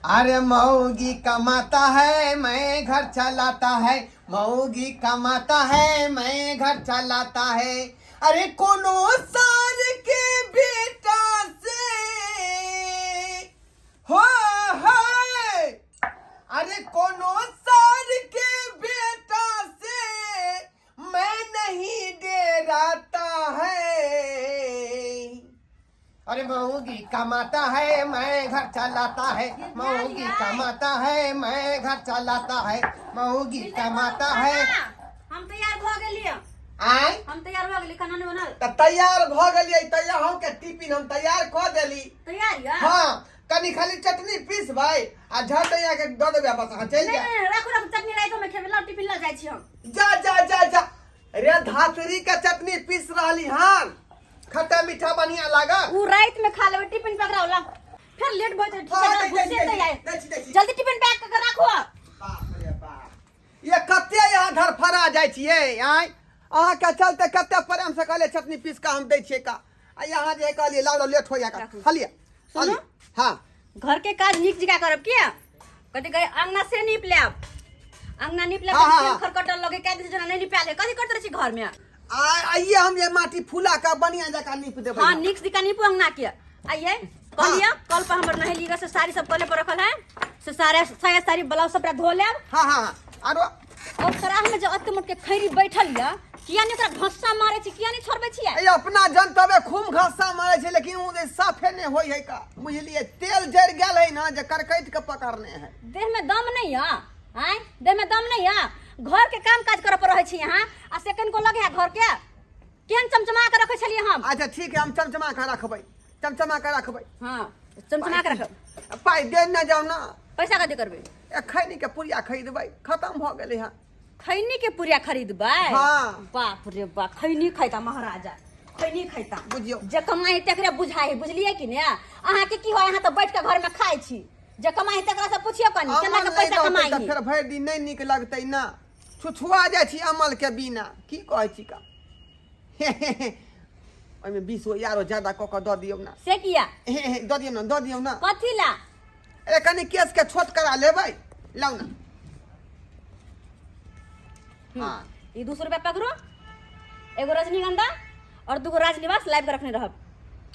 अरे मऊगी कमाता है मैं घर चलाता है, मऊगी कमाता है मैं घर चलाता है। अरे कोनो सार के बेटा से हो है, अरे कोनो सार के बेटा से मैं नहीं डराता है। अरे मऊगी कमाता है मैं घर चलाता है, मऊगी कमाता है मैं घर चलाता है, मऊगी कमाता है। हम तैयार भ गेलिए। आय हम तैयार भ गेली, खाना नहीं बनल। त तैयार भ गेलिए, तैयार हम के टिफिन हम तैयार क देली। तैयार या हां, कनी खाली चटनी पीस भाई आ झट यहाँ के द देबे बस। हां चल जा। नहीं राखू चटनी राइतो में खेबे, ला टिफिन ला जाय छी हम। जा जा जा जा। रे धातरी के चटनी पीस रहली हां, खट्टा मीठा बढ़िया लागा। उ रात में खा लेबे, टिफिन पकड़ाओ ला, फिर लेट भ जाए। जल्दी टिफिन पैक कर राखो। बाप रे बाप, ये कते यहाँ धर फरा जाय छियै। आय अहाँ के चलते कते प्रेम से कहले चटनी पीस के हम दै छियै का, आ यहाँ जे कहलिए लाओ लेट हो जाएगा। हलिए सुनो, हां घर के काज नीक जगह करब किया, कथि गए अंगना से नीप लेब, अंगना नीप लेब, खरकटल लगे कै दिन जना नहीं निपा ले, कथि करत रही घर में। आइए हम ये माटी फूला का बढ़िया जगह नीप देबै। हां निक दिका नीपू अंगना के। आइए कहलिए कल पर हमर नहीं लीगा से साड़ी सब कले पर रखल है, से सारे साया साड़ी ब्लाउज सब धो लेब। हां हां आरो और खराह में जो अत्ते मोट के खैरी बैठल या, किया ने ओकरा घस्सा मारे छी, किया ने छोड़बे छी। ए अपना जनतबे खूब घासा मारे छै, लेकिन उ दे साफे ने होय है का, बुझलिए तेल जर गेल है ना जे करकैत के पकड़ने है। देह में दम नहीं है। हैं देह में दम नहीं है, घर के काम काज करे पर रहे छी यहां, आ सेकंड को लगे है घर के केन चमचमा के रखे छलिए हम। अच्छा ठीक है, हम चमचमा के रखबै, चमचमा के रखबै। हां चमचमा के रखब। पाई दे न जाओ ना, पैसा कथि करबे। ए खैनी के पुरिया खरीदबै, खत्म भ गेलै है। खैनी के पुरिया खरीदबै। हां बाप रे बाप, खैनी खैता महाराजा, खैनी खैता बुझियो जे कमाई तकरा बुझाई, बुझलिए कि ने। अहाँ के की होय, अहाँ त बैठ के घर में खाइ छी, जे कमाई तकरा से पूछियो कनी केना के पैसा कमाई। फिर भरि दिन नहीं निक लगतै ना, छुछुआ जाइ छी अमल के बिना। की कहै छी का ओइमे 20 गो यारो ज्यादा क द दियौ ना। से किया द दियौ ना, द दियौ ना। कथि ला। ए कनी केस के छोट करा लेबै, लाउ ना। हां ई 200 रुपया पकड़ो, एगो रजनीगंधा और 2 गो राजनिवास लाइव के रखने रहब।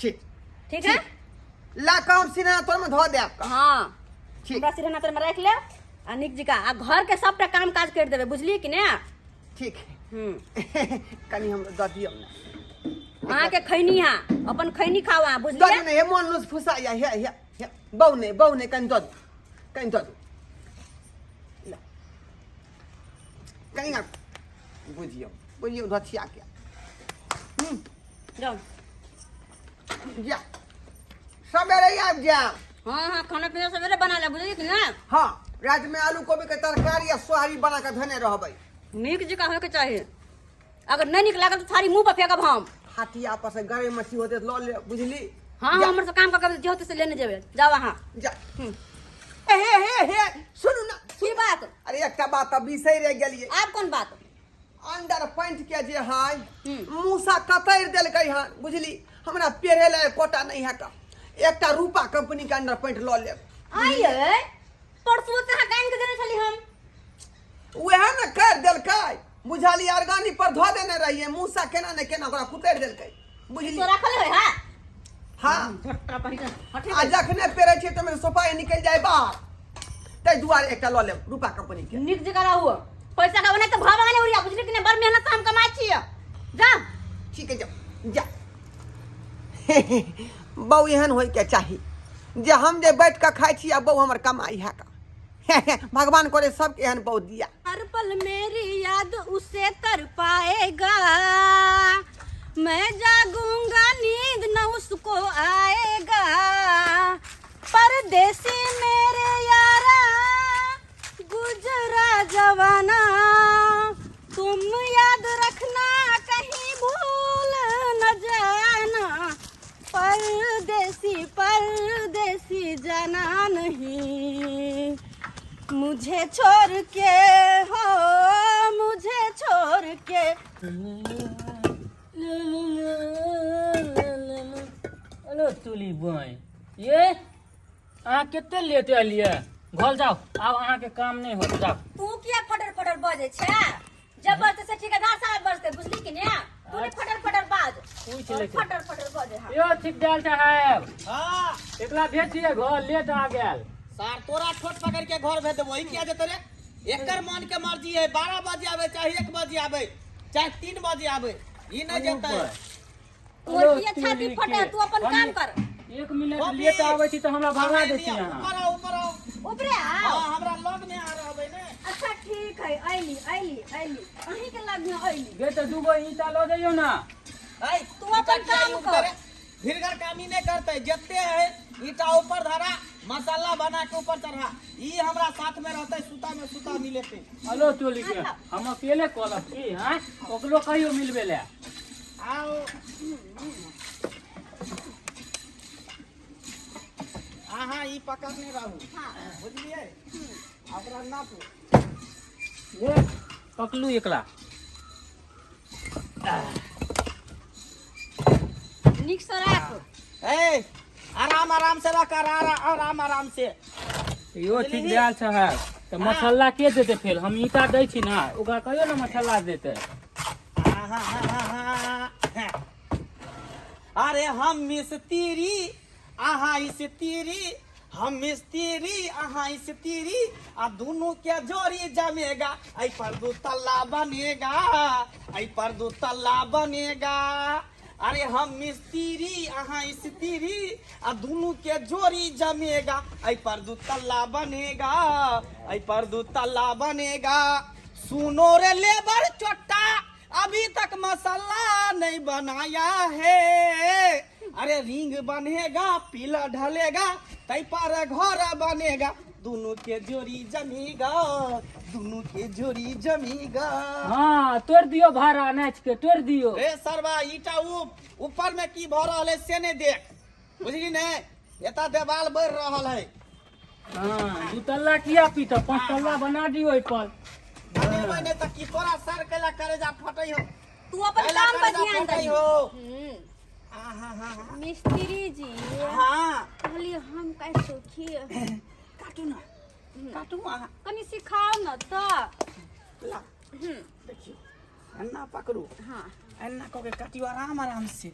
ठीक ठीक है, ला के हम सिनेमा तोर में धो देब। हां ठीक हमरा सिरहना तर में रख ले, आ निक जिका आ घर के सबटा काम काज कर देबे, बुझलिए कि ने। ठीक कनी हम द दियौ ना। अहाँ के खैनी हा, अपन खैनी खावा, द बुझलिए। दियौ ना, हे मन लुस फुसा या हे बहु ने कनी द दो, कनी द दो कनी ना। बुझियो बुझियो धथिया के। जाओ जा सबेरे आबि जा। हां खाना पीना सवेरे बना ले, बुझलिए कि ने। हां रात में आलू गोभी के तरकारी या सोहारी बना के धने रहबै। नीक जगह होय के चाहिए, अगर नहीं निक लागल तो थारी मुंह पर फेंकब हम। हाथिया पर से गरे मछली होते ल ले, बुझली। हां हमर से काम करके जे होते से लेने जेबे, जाओ वहां जा। हे सुनू ना। की बात। अरे एकटा बात अब बिसरि गेलिए। आप कौन बात। अंडर पैंट के जे हाय मूसा कतैर देलकै हन, बुझली। हमरा पेरे ले कोटा नहीं है का, एकटा रूपा कंपनी के अंडर पैंट ल लेब। आइए परसों से हटाइन के देने छली हम, वह न कर देलकै, बुझली। अर्गानी पर धो देने रहिए, मूसा केना ने केना ओकरा कुतर देलकै, बुझली। तो रखल है। हां हां झट्टा पहिर हटे आ जखने पेरे छै त मेरे सोफा निकल जाए बाहर, तै दुआरे एकटा ल लेब रूपा कंपनी के। निक जगह रहू, पैसा का नहीं तो भाव आने उड़िया, बुझली कि ने। बड़ मेहनत से हम कमाई छी। जा ठीक है, जा जा। बहु एहन होय के चाही जे हम जे बैठ के खाइ छी आ बहु हमर कमाई है का। भगवान करे सबके एहन बहु दिया। हर पल मेरी याद उसे तर पाएगा, मैं जागूंगा नींद न उसको आएगा। परदेसी मेरे यारा गुजरा जवाना, तुम याद रखना कहीं भूल न जाना। परदेसी परदेसी जाना नहीं, मुझे छोड़ के हो, मुझे छोड़ के। हेलो तुली बॉय, ये अहाँ केते लेट एलियै घर जाओ आब अहाँ के काम नहीं होत जाओ तू किया फटर फटर बजे छे जब बजते से ठेकेदार साहब बजते बुझली कि ने तू ने फटर फटर बाज पूछ ले फटर फटर बजे हां यो ठेकेदार साहब हाँ एकला भेजिए घर लेट आ गेल सर तोरा ठोट पकड़ के घर भेज देबो। ई किया जेते रे? एकर मन के मर्जी है, 12 बजे आवे चाहे 1 बजे आवे चाहे 3 बजे आवे, ई नहीं जेते। तोर किया छाती फटे तू अपन काम कर। 1 मिनट लेट आवे छी तो हमरा भगा दे छी अहाँ। ऊपर आओ ऊपरे आओ। हां हमरा लग में आ रहबे ने। अच्छा ठीक है आइली अहीं के लग में आइली गे तो दूगो ईटा लो जाइयो ना। आई तू अपन काम कर। फिरगर काम ही नहीं करते, जत्ते है ईटा ऊपर धरा, मसाला बना के ऊपर चढ़ा, ई हमरा साथ में रहते, सुता में सुता मिलेते। हेलो टोली के हम अकेले कॉलब की हैं ओकरो कहियो मिलबे ले आओ आहा ई पकड़ने रहू। हां बुझलिए अपना नापू ले पकलू एकला निक से राख। ए आराम आराम से रख, आराम से। यो ठीक देल साहब तो मसाला के देते फिर हम ईटा दै छी ना ओकरा कहियो ना मसाला देते। अरे हम मिस्त्री आहा इस्त्री, हम मिस्त्री आहा इस्त्री, आ दोनों के जोड़ी जमेगा, आई पर 2 तल्ला बनेगा, आई पर 2 तल्ला बनेगा। अरे हम मिस्त्री आहा इस्त्री, आ दोनों के जोड़ी जमेगा, आई पर 2 तल्ला बनेगा, आई पर 2 तल्ला बनेगा। सुनो रे लेबर चोट्टा, अभी तक मसाला नहीं बनाया है। अरे रिंग बनेगा, पीला ढलेगा, तै पर घर बनेगा, दोनों के जोड़ी जमेगा, दोनों के जोड़ी जमेगा। हां तोड़ दियो भाड़ा नाच के तोड़ दियो। रे सरवा ईटा ऊपर में की भ रहल है से ने देख, बुझली ने? एता देवाल बढ़ रहल है। हां 2 तल्ला किया पीता 5 तल्ला बना दियो ओइ पर। बनेबै ने त की तोरा सर केला करे जा फटै हो। तू अपन काम पर ध्यान दे। आहा मिस्त्री जी हां कहली हम कैसे खिए काटू ना, काटू आहा कनी सिखाओ न त। ला देखियो अन्ना पकड़ू, हां अन्ना को के काटियो आराम से।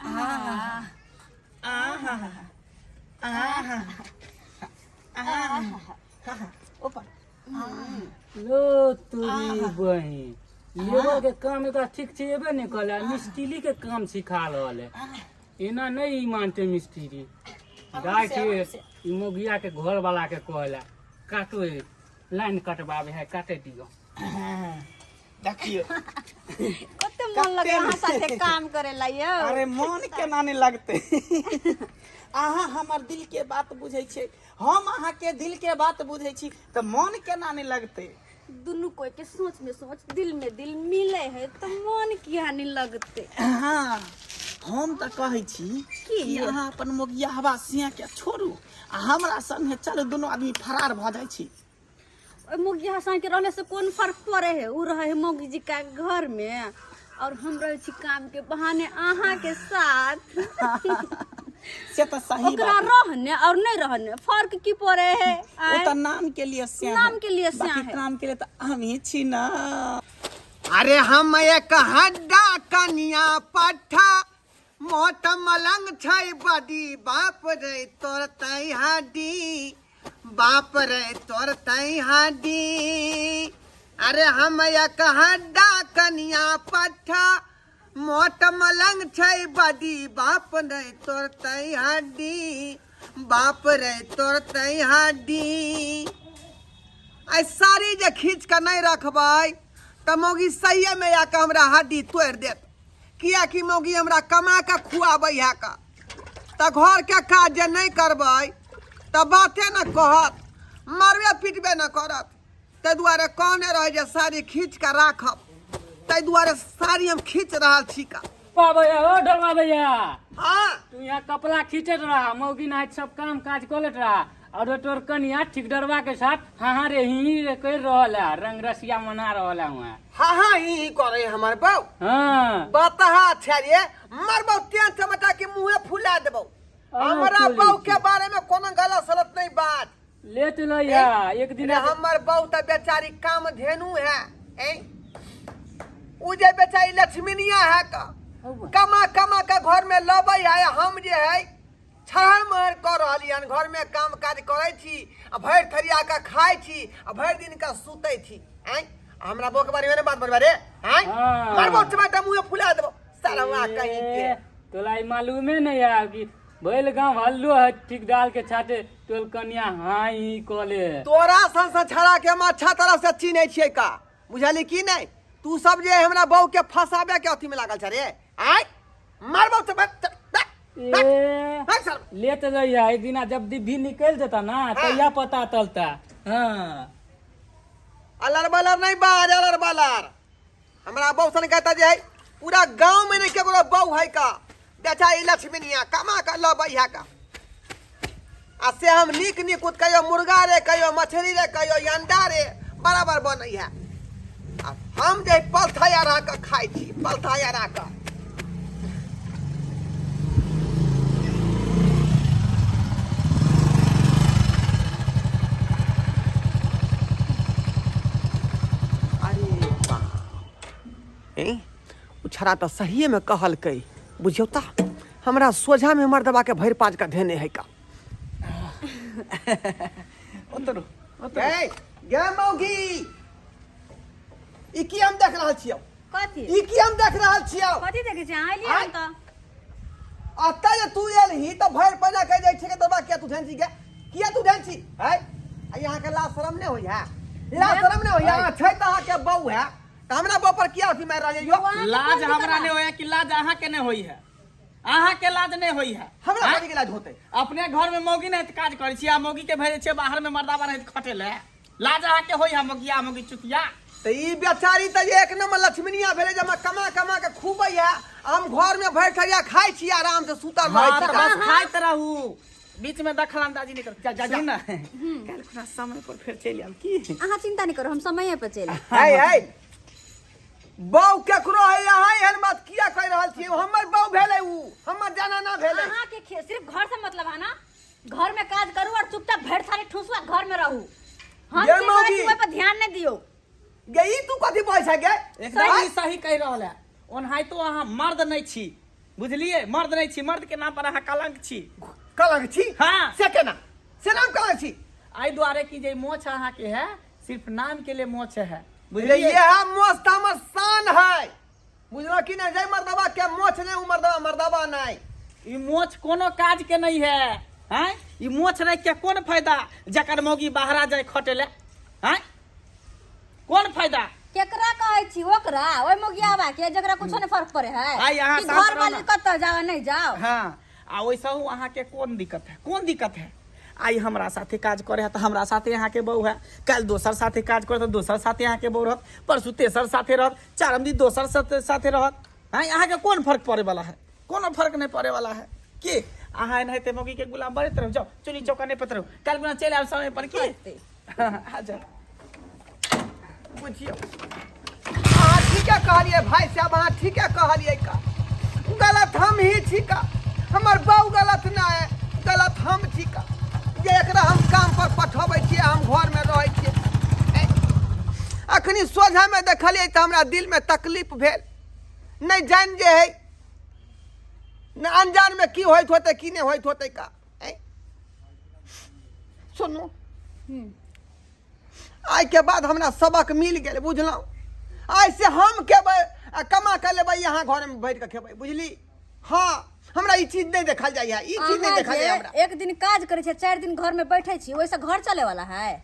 आहा आहा आहा ऊपर लो तोरी बहिन लेबर के काम एकरा ठीक से एबे नहीं कला मिस्त्री के काम सिखा रहल है। एना नहीं मानते मिस्त्री गाय के ई मोगिया के घर वाला के कहला काटो लाइन कटवावे है काटे दियो। देखियो कते मन लगे अहाँ साथे काम करेला यो। अरे मन केना नहीं लगते। अहाँ हमर दिल के बात बुझै छै, हम अहाँ के दिल के बात बुझै छी, तो मन केना नहीं लगते। दुनू कोई के सोच में सोच दिल में दिल मिले है तो मन किया नहीं लगते। हाँ हम तो कहै छी कि अहाँ अपन मोगिया हवा सिया के छोड़ू, आ हमरा संगे चलू, दोनों आदमी फरार भ जाइ छी। मुगी हसन के रहने से कौन फर्क पड़े है? उ रहे है मोगी जी का घर में और हम रहे छी काम के बहाने अहाँ के साथ। से तो सही ओकरा बात रहने और नहीं रहने फर्क की पड़े है? वो तो नाम के लिए स्याह नाम के लिए स्याह बाकी है। काम के लिए तो हम ही छी ना। अरे हम एक हड्डा कनिया पट्ठा मोट मलंग छै बदी बाप रे तोर तई हड्डी, बाप रे तोर तई हड्डी। अरे हम एक हड्डा कनिया पट्ठा मोट मलंग छै बदी बाप रे तोर तई हड्डी, बाप रे तोर तई हड्डी। आई साड़ी जे खींच के नहीं रखबै तो मौगी सही में आके हमरा हड्डी तोड़ देत, किया कि मौगी हमरा कमा के खुआबै है का, तो घर के काज जे नहीं करबै तो बाते न कहत, मरबे पिटबे न करत। ताहि दुआरे कहने रहे जे साड़ी खींच के राखब, ताहि दुआरे साड़ी हम खींच रहल छी का। भैया ओ डलवा भैया हाँ तू यहाँ कपड़ा खींचत रहा मौगी नाच सब काम काज कलत रहा और तोर कनिया ठीक डरवा के साथ हाँ रे ही रे कर रहल है, रंग रसिया मना रहल है वहाँ। हाँ हाँ ही करे हमारे बहु हाँ बता छे मरबौ तें चमटा के मुँहे फुला देबौ। हमरा बहू के बारे में कोनो गलत सलत नहीं बात। ले चलो या एक दिन हमर बहू तो बेचारी काम धेनु है, उ जे बेचारी लक्ष्मीनिया है का कमा कमा के घर में लबै है। हम जे है छहर महर कर रहलियन, घर में काम काज करे छी, भरि थरिया के खाई छी, भरि दिन का सुते छी। हमरा बहू के बारे में बात बोलबा रे, मार बहू टमाटर मुंह फुला देबो सारा कहीं के। तोला मालूमे नहीं है कि बैल गांव हल्लो है ठीक डाल के छाटे तोल कन्या हाई कॉले। तोरा संसा छड़ा के हम अच्छा तरह से चिन्हे छियै का, बुझली की नहीं? तू सब जे हमरा बहू के फसाबे के अथी में लागल छ रे। मार बहू ले तो जाइया एक दिन जब दिव्य निकल जाता ना तैया पता चलता। हाँ अलर बलर नहीं बार, अलर बलर हमरा बहू सन कहता जे है पूरा गांव में नहीं केकरो बहू है का बेचारी लक्ष्मीनिया कमा कर लबै है का। आ से हम नीक नीक कहियो मुर्गा रे, कहियो मछली रे, कहियो अंडा रे बराबर बनै है। हम जे पलथाया रह के खाई छी, पलथाया रह के। छड़ा तो सही में कहल कई, बुझियो ता हमरा सोझा में मर्दबा के भैर पाँच का धेने है का। उतरो ए गे मौगी, ई की हम देख रहल छियौ? कथी ई की हम देख रहल छियौ? कथी देखे छी आइली हम त अत्ता जे तू एलही त भैर पना कह जाय छै के तोबा के तू धेन छी के किया तू धेन छी है? आ यहां के लाज शरम नै होय है? लाज शरम नै होय है? छै त अहां के बहू है त हमरा बहू पर किया अथी मार रहल यो? लाज हमरा ने होया कि लाज अहाँ के ने होई है? अहाँ के लाज ने होई है? हमरा कथी के लाज होतै? अपने घर में मौगी नहीं काज करै छी, आ मौगी के भेजे छै बाहर में मर्दाबा रहित खटेले। लाज अहाँ के होई है? मौगिया मौगी चुतिया त ई बेचारी त एक नंबर लक्ष्मीनिया भेले जमा कमा कमा के खूबै है। हम घर में भैर खरिया खाई छी, आराम से सुतल रहै हाँ, छी। तो बस खाइत रहू, बीच में दखल अंदाजी नहीं कर। जा सुन ना, कल खुना समय पर फिर चल आम की। अहाँ चिंता नहीं करो, हम समय पे चले। है बहू केकरो है यहाँ एहन बात किया कह रहल छी? हमर बहू भेले, उ हमर जाना ना भेले। अहाँ के सिर्फ घर से मतलब है ना? घर में काज करू और चुपचाप भेड़ सारी ठूसुआ घर में रहू। हम ये की मौगी। करे पे ध्यान नहीं दियो। गे ई तू कथी बोल छै गे? एकदम सही कह रहल है। ओनहाई तो अहाँ मर्द नहीं छी, बुझलिए? मर्द नहीं छी, मर्द के नाम पर अहाँ कलंक छी। कलंक छी? हाँ। से केना? से नाम कलंक छी? आई द्वारे की जे मोछ अहाँ के है सिर्फ नाम के लिए मोछ है, बुझले? ये है मोछ हमर शान है, बुझलो कि नहीं? जय मर्दबा के मोछ नहीं, उ मर्दबा मर्दबा नहीं। ई मोछ कोनो काज के नहीं है, हैं? ई मोछ रख के कौन फायदा जकर मौगी बाहरा जाए खटेले, हैं? कौन फायदा? केकरा कहै छी? ओकरा ओइ मोगियावा के जकरा कुछो नहीं फर्क पड़े है आई अहाँ कि साथ घर रहो वाली ना। कत जाओ नहीं जाओ। हाँ, आ वैसे अहाँ के कौन दिक्कत है? कौन दिक्कत है? आई हमरा साथे काज करे है तो हमरा साथे यहाँ के बहू है, कल दोसर साथे काज करे तो दोसर साथे यहाँ के बहू रहत, परसू तेसर साथे रहत, चारम दिन दोसर साथे रहत। हाँ, यहाँ के कौन फर्क पड़े वाला है? कोनो फर्क नहीं पड़े वाला है की? अहाँ नहीं मौगी के गुलाम बने तरफ जाओ, चुनी चौका नहीं पतर कल गुना चले आब समय पर की। आ जाओ बुझियो अहाँ ठीके कहलिए भाई साहब, अहाँ ठीके कहलिए का। गलत हम ही छी का, हमर बहू गलत ना है, गलत हम छी का। जे एकरा हम काम पर पठबै छियै, हम घर में रहै छियै। अखनी सोझा में देखलिए तो हमरा दिल में तकलीफ भेल। नहीं जान जे है न अनजान में की होइत होते की नहीं होइत होते का। सुनू आई के बाद हमरा सबक मिल गए, बुझलौ? आई से हम केबै कमा के लेबै, यहाँ घर में बैठ के खेबै, बुझली? हाँ, हमरा ई चीज नहीं देखल जाय है, ई चीज नहीं देखल जाय हमरा। एक दिन काज करे छे, 4 दिन घर में बैठे छी, वैसे घर चले वाला है?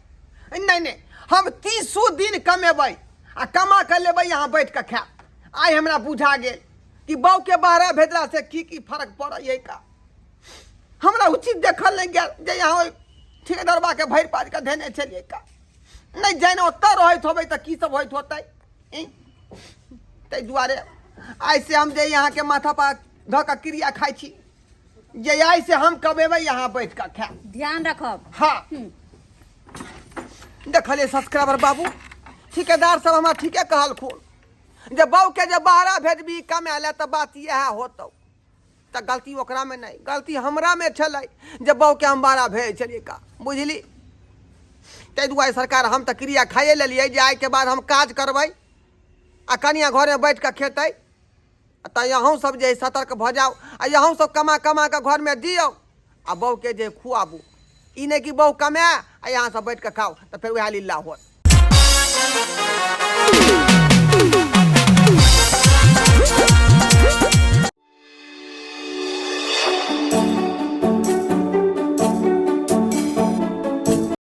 नहीं नहीं, हम 30 दिन कमेबै आ कमा के लेबै, यहाँ बैठ के खाएब। आई हमरा बुझा गेल कि बहू के बाहर भेजला से की फर्क पड़ै है का। हमरा उ चीज देखल नहीं गेल जे यहाँ ठेकेदारबा के भैर पाज के धेने छलिए का। नहीं जाने ओतऽ रहैत होबै तऽ की सब होइत होतै। ताहि दुआरे आई से हम जे यहाँ के माथा पर धऽ के क्रिया खाइ छी, जे आई से हम कमेबै यहाँ बैठ के खाएब। ध्यान रखब। हाँ, देखलिए सब्सक्राइबर बाबू, ठेकेदार सब हमरा ठीके कहल खून, जे बहू के जे बाहरा भेजबी कमे ले तो बात यह होतौ। तो गलती ओकरा में नहीं, गलती हमरा में छलै जब बहू के हम बारा भेज छलिए का, बुझली। ताहि दुआरे सरकार हम तो क्रिया खाइए लेलिए जे आइ के बाद हम काज करबै आ कनिया घर में बैठ के खेतै। तो अहूँ सब जे सतर्क भ जाओ आ अहूँ सब कमा कमा के घर में दियो आ बहू के जे खुआबू। ई नहीं कि बहू कमाए आ यहाँ सब बैठ के खाओ तो फिर वह लीला होत।